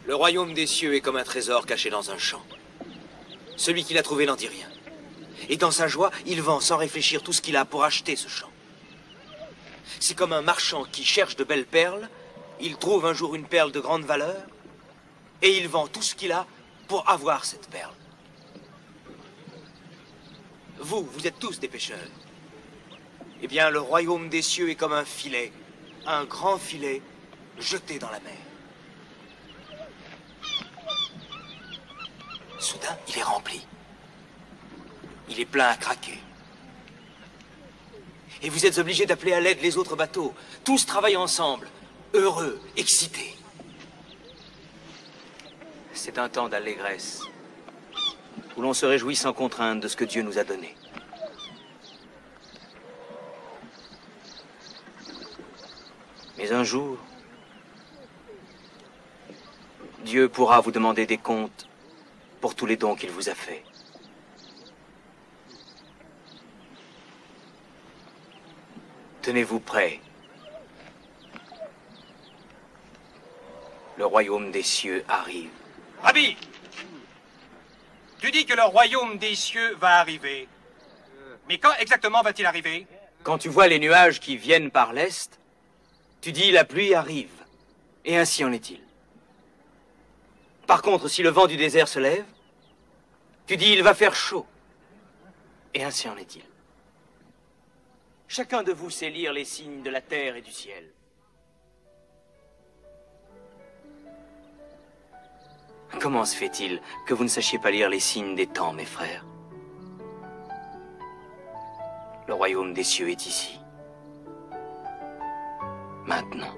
Le royaume des cieux est comme un trésor caché dans un champ. Celui qui l'a trouvé n'en dit rien. Et dans sa joie, il vend sans réfléchir tout ce qu'il a pour acheter ce champ. C'est comme un marchand qui cherche de belles perles. Il trouve un jour une perle de grande valeur et il vend tout ce qu'il a pour avoir cette perle. Vous êtes tous des pêcheurs. Eh bien, le royaume des cieux est comme un grand filet jeté dans la mer. Soudain, il est rempli. Il est plein à craquer. Et vous êtes obligés d'appeler à l'aide les autres bateaux. Tous travaillent ensemble, heureux, excités. C'est un temps d'allégresse, où l'on se réjouit sans contrainte de ce que Dieu nous a donné. Mais un jour, Dieu pourra vous demander des comptes pour tous les dons qu'il vous a faits. Tenez-vous prêts. Le royaume des cieux arrive. Rabbi, tu dis que le royaume des cieux va arriver. Mais quand exactement va-t-il arriver? Quand tu vois les nuages qui viennent par l'est, tu dis la pluie arrive. Et ainsi en est-il. Par contre, si le vent du désert se lève, tu dis il va faire chaud. Et ainsi en est-il. Chacun de vous sait lire les signes de la terre et du ciel. Comment se fait-il que vous ne sachiez pas lire les signes des temps, mes frères? Le royaume des cieux est ici. Maintenant.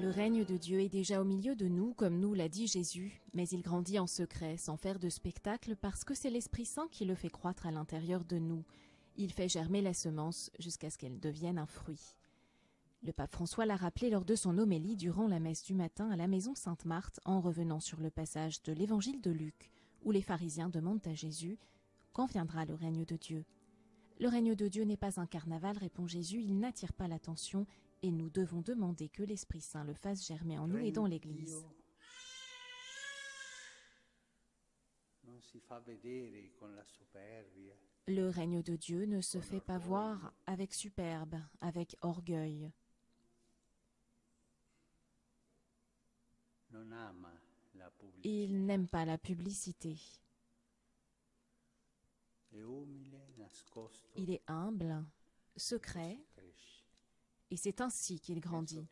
Le règne de Dieu est déjà au milieu de nous, comme nous l'a dit Jésus, mais il grandit en secret, sans faire de spectacle, parce que c'est l'Esprit Saint qui le fait croître à l'intérieur de nous. Il fait germer la semence jusqu'à ce qu'elle devienne un fruit. Le pape François l'a rappelé lors de son homélie durant la messe du matin à la maison Sainte-Marthe, en revenant sur le passage de l'évangile de Luc, où les pharisiens demandent à Jésus « Quand viendra le règne de Dieu ?» Le règne de Dieu n'est pas un carnaval, répond Jésus, il n'attire pas l'attention, et nous devons demander que l'Esprit Saint le fasse germer en nous et dans l'Église. Le règne de Dieu ne se fait pas voir avec superbe, avec orgueil. Il n'aime pas la publicité. Il est humble, secret, et c'est ainsi qu'il grandit.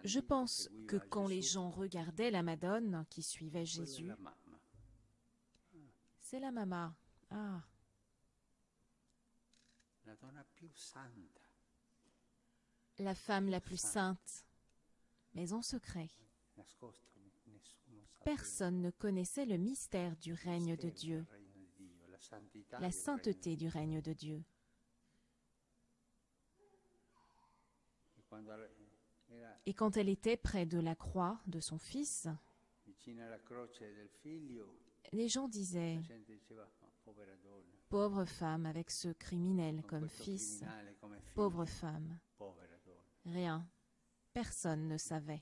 Je pense que quand les gens regardaient la Madone qui suivait Jésus, c'est la Mama. Ah. La femme la plus sainte, mais en secret. Personne ne connaissait le mystère du règne de Dieu, la sainteté du règne de Dieu. Et quand elle était près de la croix de son fils, les gens disaient « Pauvre femme avec ce criminel comme fils, pauvre femme ». Rien, personne ne savait.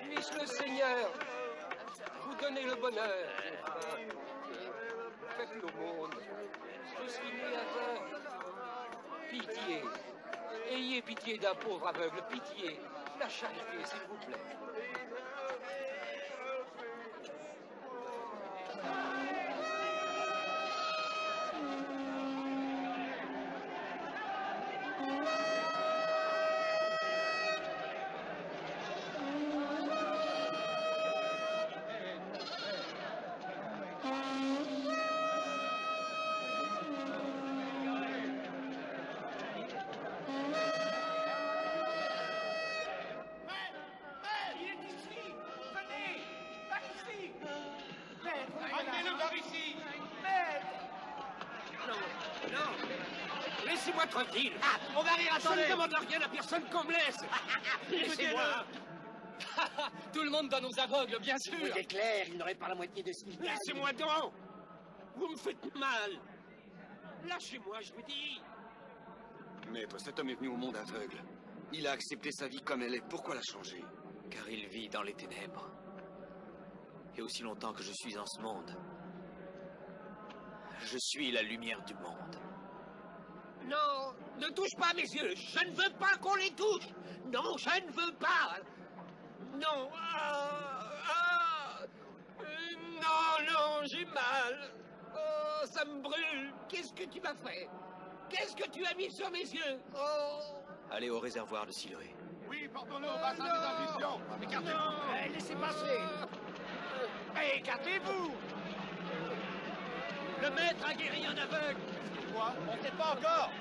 Puisse le Seigneur vous donner le bonheur. Faites l'aumône. Je suis né aveugle. Pitié. Ayez pitié d'un pauvre aveugle. Pitié. La charité, s'il vous plaît. Laissez-moi tranquille. Ah, on va rire, attendez. Je ne demande rien à personne qu'on me laisse. Laissez-moi. Tout le monde donne aux aveugles, bien sûr. Il est clair, il n'aurait pas la moitié de ce qu'il gagne. Laissez-moi donc. Vous me faites mal. Lâchez-moi, je vous dis. Maître, cet homme est venu au monde aveugle. Il a accepté sa vie comme elle est. Pourquoi la changer? Car il vit dans les ténèbres. Et aussi longtemps que je suis en ce monde, je suis la lumière du monde. Non, ne touche pas mes yeux. Je ne veux pas qu'on les touche. Non, je ne veux pas. Non. Non, j'ai mal. Oh, ça me brûle. Qu'est-ce que tu m'as fait? Qu'est-ce que tu as mis sur mes yeux? Oh. Allez au réservoir de Siloé. Oui, portons-le au bassin des infusions. Écartez-vous. Laissez passer. Écartez-vous. Le maître a guéri un aveugle. Quoi? On ne sait pas encore.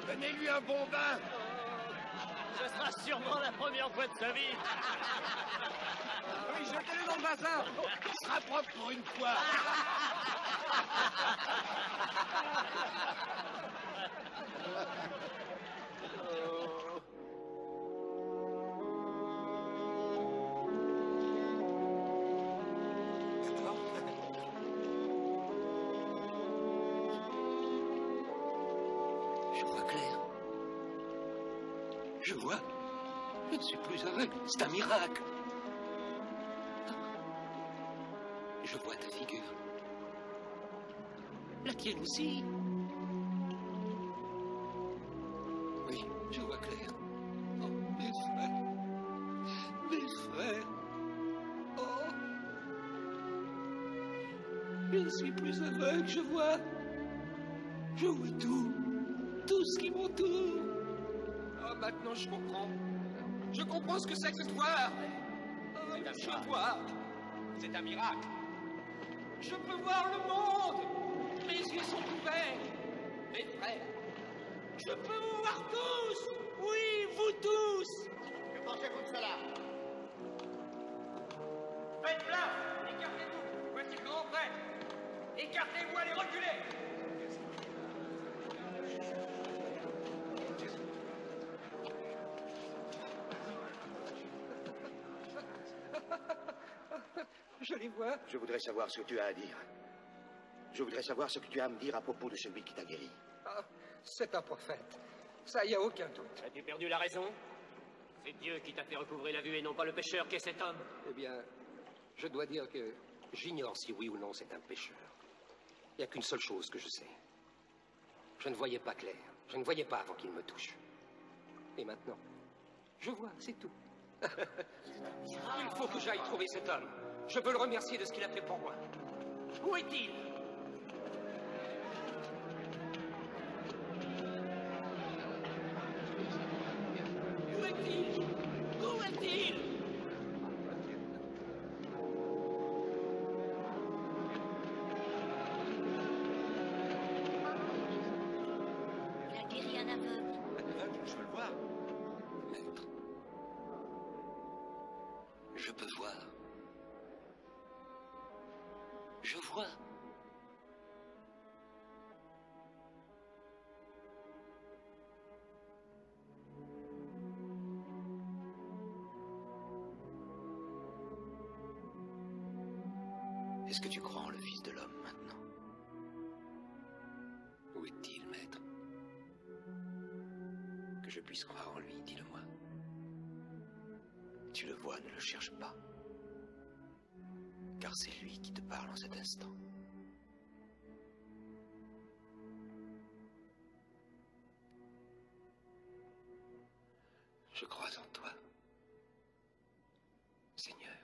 Donnez-lui un bon bain. Ce sera sûrement la première fois de sa vie. Oui, jetez-le dans le bassin. Il sera propre pour une fois. Je vois clair. Je vois. Je ne suis plus aveugle. C'est un miracle. Je vois ta figure. La tienne aussi. Oui, je vois clair. Oh, mes frères. Mes frères. Oh. Je ne suis plus aveugle, je vois. Je vois tout. Tout ce qui m'entoure. Oh, maintenant je comprends. Je comprends ce que c'est que cette histoire. Oh, je vois. C'est un miracle. Je peux voir le monde. Mes yeux sont ouverts. Mes frères. Je peux vous voir tous. Oui, vous tous. Que pensez-vous de cela? Faites place. Écartez-vous. Voici le grand prêtre. Écartez-vous, allez reculer. Je les vois. Je voudrais savoir ce que tu as à dire. Je voudrais savoir ce que tu as à me dire à propos de celui qui t'a guéri. Ah, c'est un prophète. Ça, y a aucun doute. As-tu perdu la raison? C'est Dieu qui t'a fait recouvrer la vue et non pas le pécheur qui est cet homme. Eh bien, je dois dire que j'ignore si oui ou non c'est un pécheur. Il n'y a qu'une seule chose que je sais. Je ne voyais pas clair. Je ne voyais pas avant qu'il me touche. Et maintenant, je vois, c'est tout. Il faut que j'aille trouver cet homme. Je veux le remercier de ce qu'il a fait pour moi. Où est-il? Où est-il? Où est-il? Il a guéri un aveugle. Je veux le voir. Maître. Je peux voir. Je vois. Est-ce que tu crois en le Fils de l'homme maintenant? Où est-il, maître? Que je puisse croire en lui, dis-le-moi. Tu le vois, ne le cherche pas. Car c'est lui qui te parle en cet instant. Je crois en toi, Seigneur.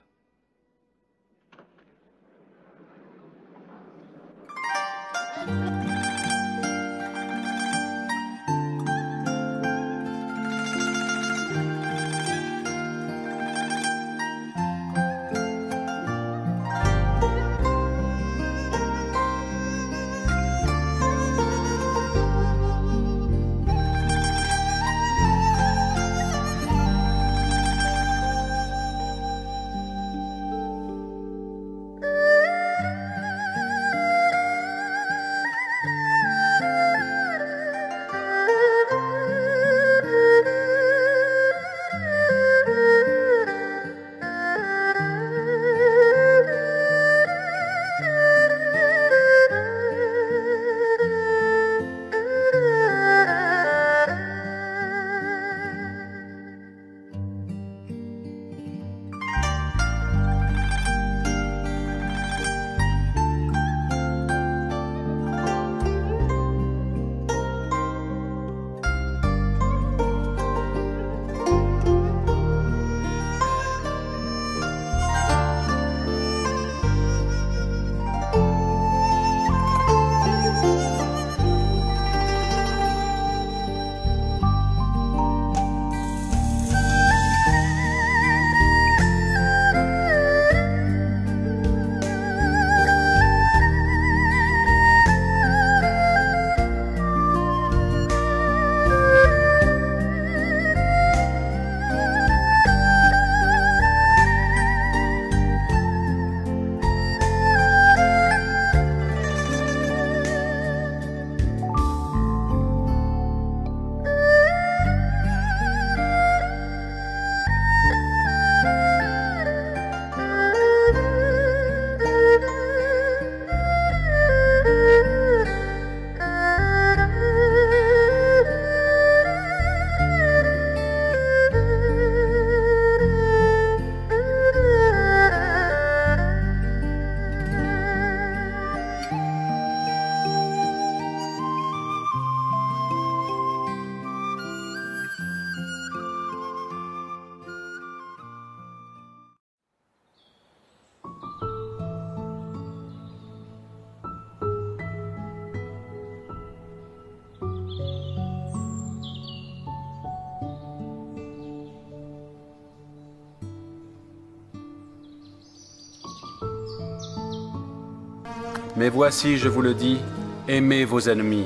Mais voici, je vous le dis, aimez vos ennemis,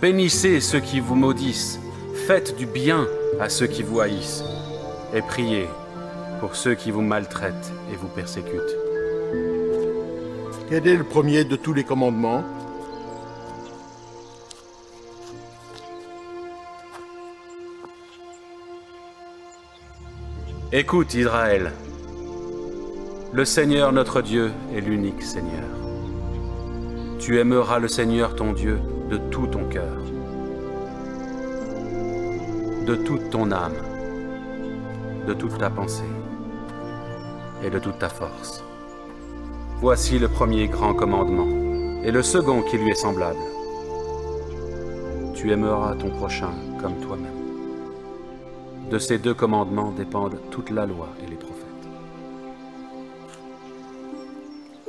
bénissez ceux qui vous maudissent, faites du bien à ceux qui vous haïssent, et priez pour ceux qui vous maltraitent et vous persécutent. Quel est le premier de tous les commandements? Écoute, Israël, le Seigneur notre Dieu est l'unique Seigneur. Tu aimeras le Seigneur ton Dieu de tout ton cœur, de toute ton âme, de toute ta pensée et de toute ta force. Voici le premier grand commandement et le second qui lui est semblable. Tu aimeras ton prochain comme toi-même. De ces deux commandements dépendent toute la loi et les prophètes.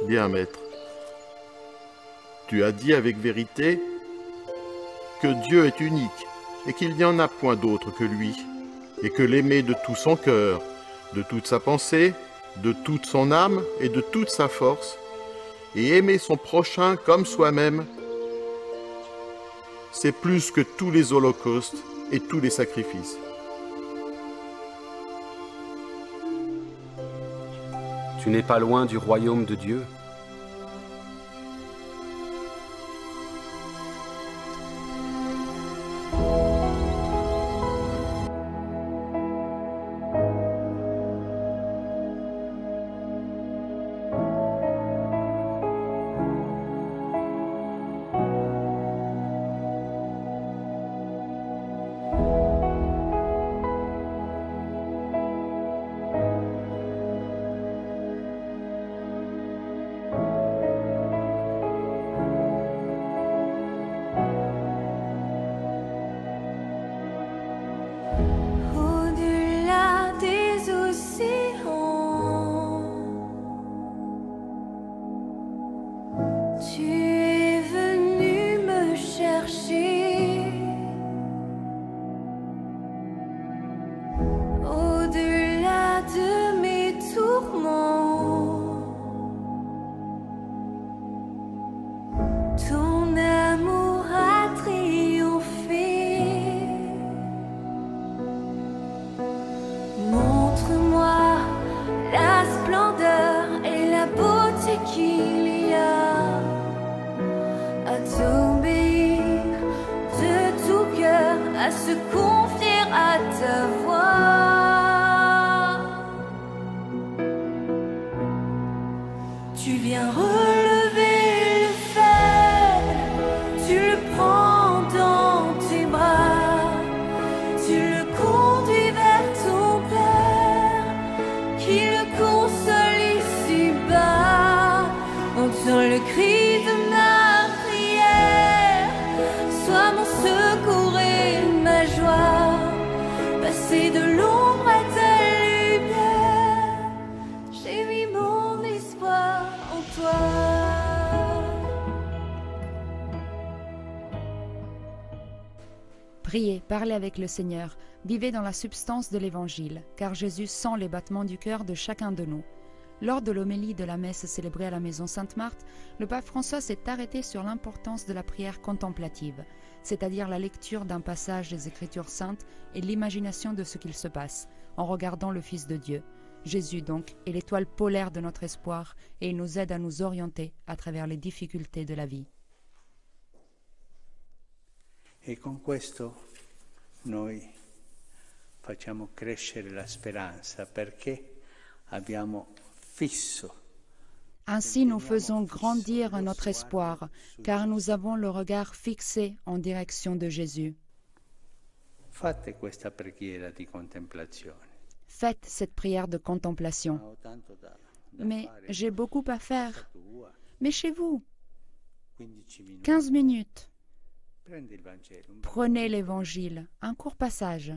Bien, maître. Tu as dit avec vérité que Dieu est unique et qu'il n'y en a point d'autre que lui, et que l'aimer de tout son cœur, de toute sa pensée, de toute son âme et de toute sa force, et aimer son prochain comme soi-même, c'est plus que tous les holocaustes et tous les sacrifices. Tu n'es pas loin du royaume de Dieu. Au-delà des océans, tu es venu me chercher. Au-delà de mes tourments, ton amour a triomphé. Montre-moi la splendeur et la beauté qu'il y a à t'obéir de tout cœur, à se confier à ta voix. Tu viens relever le faible, tu le prends dans tes bras, tu le conduis vers ton Père, qui le console ici-bas. Entends le cri de ma prière, sois mon secours et ma joie. Passer de l'ombre à ta lumière, j'ai mis mon espoir en toi. Priez, parlez avec le Seigneur, vivez dans la substance de l'Évangile, car Jésus sent les battements du cœur de chacun de nous. Lors de l'homélie de la messe célébrée à la maison Sainte-Marthe, le pape François s'est arrêté sur l'importance de la prière contemplative, c'est-à-dire la lecture d'un passage des Écritures saintes et l'imagination de ce qu'il se passe, en regardant le Fils de Dieu. Jésus, donc, est l'étoile polaire de notre espoir et il nous aide à nous orienter à travers les difficultés de la vie. E con questo noi facciamo crescere la speranza perché abbiamo fisso. Ainsi nous faisons grandir notre espoir, car nous avons le regard fixé en direction de Jésus. Fate questa preghiera di contemplazione. Faites cette prière de contemplation. Mais j'ai beaucoup à faire. Mais chez vous, 15 minutes. Prenez l'Évangile, un court passage.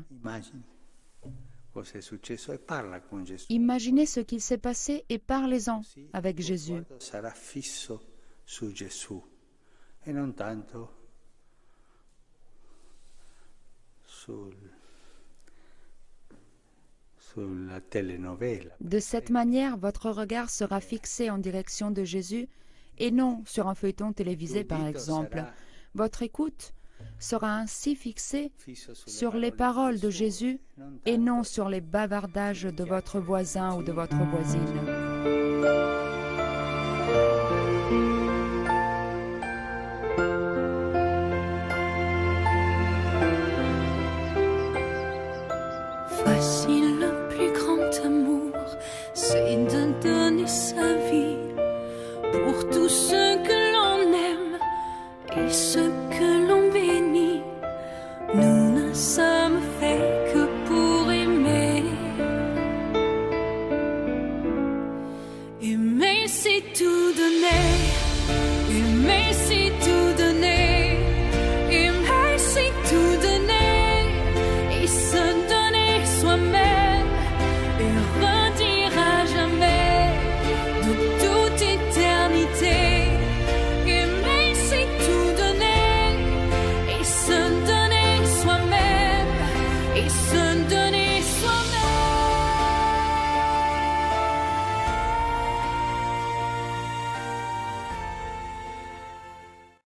Imaginez ce qu'il s'est passé et parlez-en avec Jésus. Sarà fisso su Gesù e non tanto sulla telenovela. De cette manière, votre regard sera fixé en direction de Jésus et non sur un feuilleton télévisé par exemple. Votre écoute sera ainsi fixée sur les paroles de Jésus et non sur les bavardages de votre voisin ou de votre voisine. Voici le plus grand amour, c'est de donner sa vie pour tous ceux que l'on aime et ceux que l'on bénit. Nous ne sommes faits que pour aimer. Aimer c'est tout donner, aimer c'est